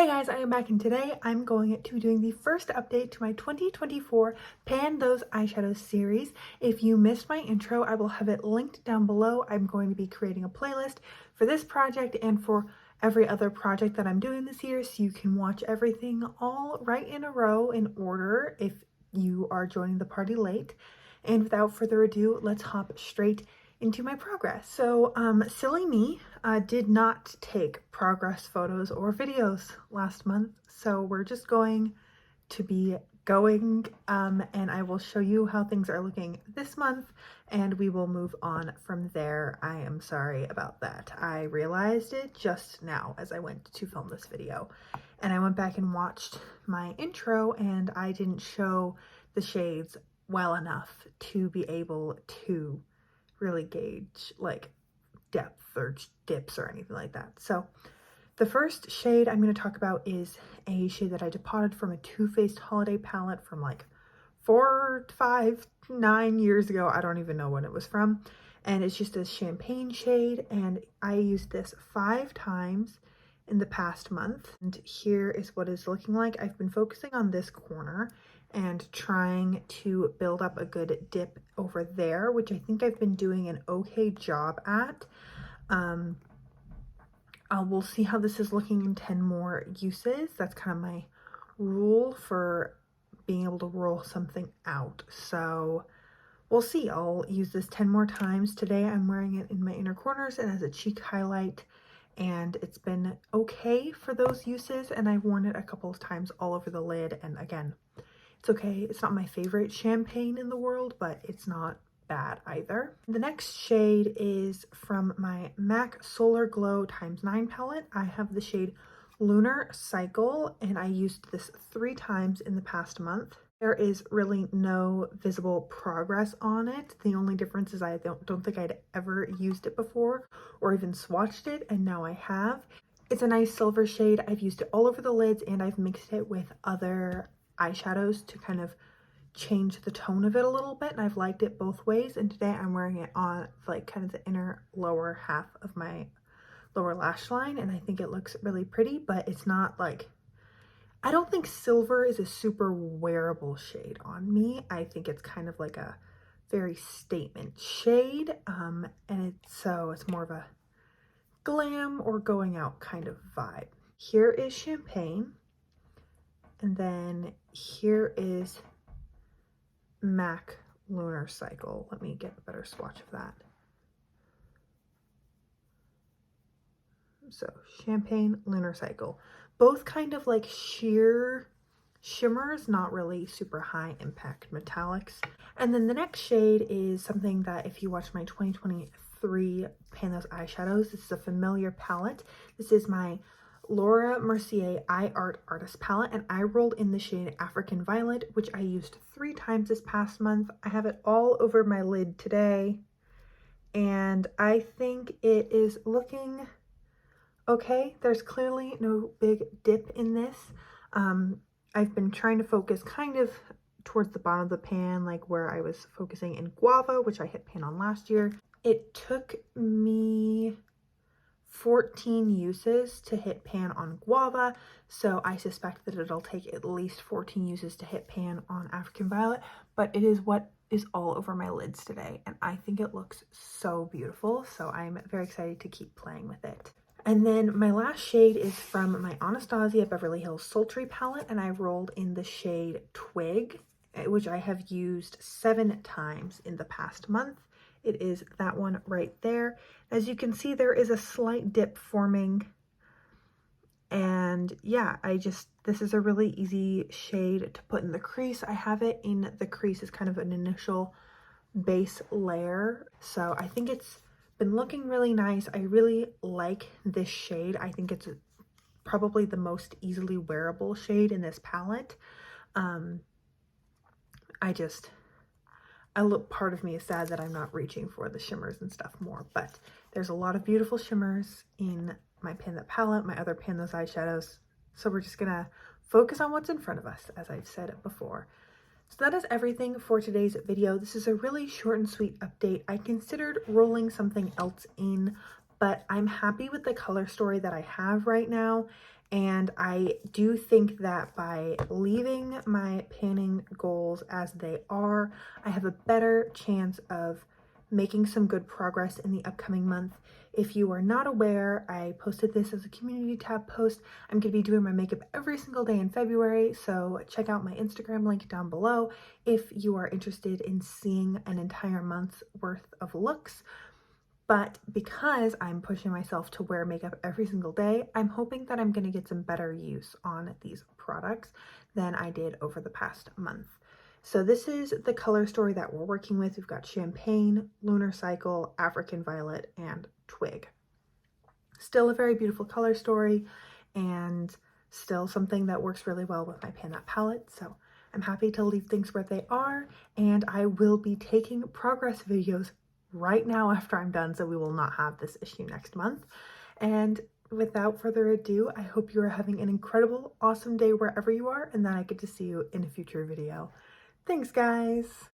Hey guys, I am back and today I'm going to be doing the first update to my 2024 Pan Those Eyeshadows series. If you missed my intro, I will have it linked down below. I'm going to be creating a playlist for this project and for every other project that I'm doing this year, so you can watch everything all right in a row in order if you are joining the party late. And without further ado, let's hop straight into my progress. So silly me, did not take progress photos or videos last month, so we're just going to be going and I will show you how things are looking this month and we will move on from there. I am sorry about that. I realized it just now as I went to film this video, and I went back and watched my intro and I didn't show the shades well enough to be able to really gauge like depth or dips or anything like that. So the first shade I'm going to talk about is a shade that I depotted from a Too Faced holiday palette from like 4, 5, 9 years ago. I don't even know when it was from. And it's just a champagne shade, and I used this 5 times in the past month. And here is what it's looking like. I've been focusing on this corner and trying to build up a good dip over there, which I think I've been doing an okay job at. We'll see how this is looking in 10 more uses. That's kind of my rule for being able to roll something out. So we'll see. I'll use this 10 more times. Today I'm wearing it in my inner corners and as a cheek highlight, and it's been okay for those uses, and I've worn it a couple of times all over the lid, and again, it's okay. It's not my favorite champagne in the world, but it's not bad either. The next shade is from my MAC Solar Glow ×9 palette. I have the shade Lunar Cycle, and I used this 3 times in the past month. There is really no visible progress on it. The only difference is I don't think I'd ever used it before or even swatched it, and now I have. It's a nice silver shade. I've used it all over the lids, and I've mixed it with other eyeshadows to kind of change the tone of it a little bit, and I've liked it both ways. And today I'm wearing it on like kind of the inner lower half of my lower lash line, and I think it looks really pretty, but it's not like, I don't think silver is a super wearable shade on me. I think it's kind of like a very statement shade, and it's more of a glam or going out kind of vibe. Here is Champagne, and then here is MAC Lunar Cycle. Let me get a better swatch of that. So Champagne, Lunar Cycle, both kind of like sheer shimmers, not really super high impact metallics. And then the next shade is something that if you watch my 2023 Pan Those Eyeshadows, this is a familiar palette. This is my Laura Mercier Eye Art Artist palette, and I rolled in the shade African Violet, which I used 3 times this past month. I have it all over my lid today, and I think it is looking okay. There's clearly no big dip in this. I've been trying to focus kind of towards the bottom of the pan, like where I was focusing in Guava, which I hit pan on last year. It took me 14 uses to hit pan on Guava, so I suspect that it'll take at least 14 uses to hit pan on African Violet, but it is what is all over my lids today, and I think it looks so beautiful, so I'm very excited to keep playing with it. And then my last shade is from my Anastasia Beverly Hills Sultry palette, and I rolled in the shade Twig, which I have used 7 times in the past month. It is that one right there. As you can see, there is a slight dip forming, and yeah, this is a really easy shade to put in the crease. I have it in the crease as kind of an initial base layer, so I think it's been looking really nice. I really like this shade. I think it's probably the most easily wearable shade in this palette. Part of me is sad that I'm not reaching for the shimmers and stuff more, but there's a lot of beautiful shimmers in my Pan That palette, my other Pan Those eyeshadows. So we're just gonna focus on what's in front of us, as I've said before. So that is everything for today's video. This is a really short and sweet update. I considered rolling something else in, but I'm happy with the color story that I have right now. And I do think that by leaving my panning goals as they are, I have a better chance of making some good progress in the upcoming month. If you are not aware, I posted this as a community tab post. I'm going to be doing my makeup every single day in February, so check out my Instagram link down below if you are interested in seeing an entire month's worth of looks. But because I'm pushing myself to wear makeup every single day, I'm hoping that I'm going to get some better use on these products than I did over the past month. So this is the color story that we're working with. We've got Champagne, Lunar Cycle, African Violet, and Twig. Still a very beautiful color story and still something that works really well with my Pan That palette. So I'm happy to leave things where they are, and I will be taking progress videos right now after I'm done, so we will not have this issue next month. And without further ado, I hope you are having an incredible, awesome day wherever you are, and that I get to see you in a future video. Thanks, guys!